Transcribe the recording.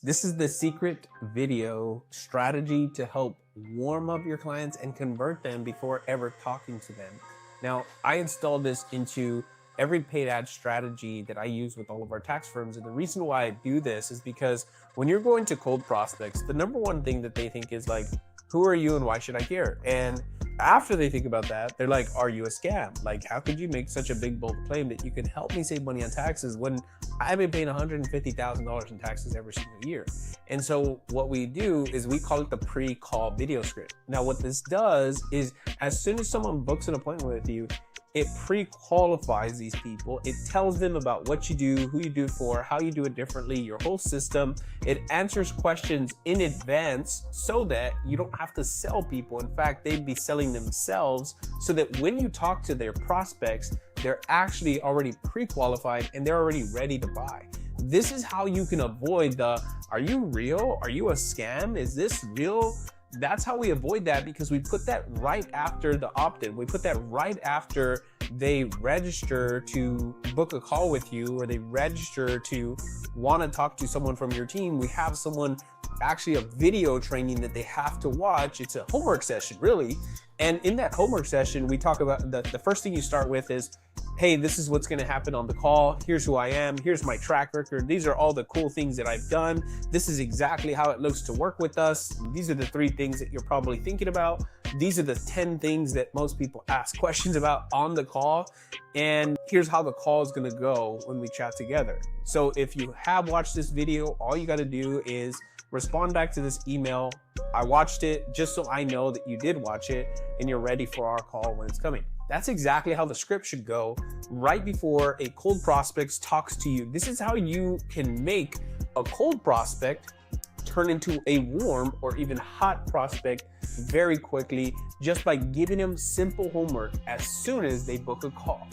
This is the secret video strategy to help warm up your clients and convert them before ever talking to them. Now, I installed this into every paid ad strategy that I use with all of our tax firms. And the reason why I do this is because when you're going to cold prospects, the number one thing that they think is like, who are you and why should I care? And after they think about that, they're like, are you a scam? Like, how could you make such a big, bold claim that you can help me save money on taxes when I've been paying $150,000 in taxes every single year? And so what we do is we call it the pre-call video script. Now, what this does is as soon as someone books an appointment with you, it pre-qualifies these people. It tells them about what you do, who you do it for, how you do it differently, your whole system. It answers questions in advance so that you don't have to sell people. In fact, they'd be selling themselves so that when you talk to their prospects, they're actually already pre-qualified and they're already ready to buy. This is how you can avoid the, are you real? Are you a scam? Is this real? That's how we avoid that, because we put that right after the opt-in. We put that right after they register to book a call with you, or they register to want to talk to someone from your team. We have someone, actually a video training that they have to watch. It's a homework session, really. And in that homework session, we talk about the first thing you start with is, hey, this is what's going to happen on the call. Here's who I am. Here's my track record. These are all the cool things that I've done. This is exactly how it looks to work with us. These are the 3 things that you're probably thinking about. These are the 10 things that most people ask questions about on the call. And here's how the call is going to go when we chat together. So if you have watched this video, all you got to do is respond back to this email. I watched it, just so I know that you did watch it and you're ready for our call when it's coming. That's exactly how the script should go right before a cold prospect talks to you. This is how you can make a cold prospect turn into a warm or even hot prospect very quickly, just by giving them simple homework as soon as they book a call.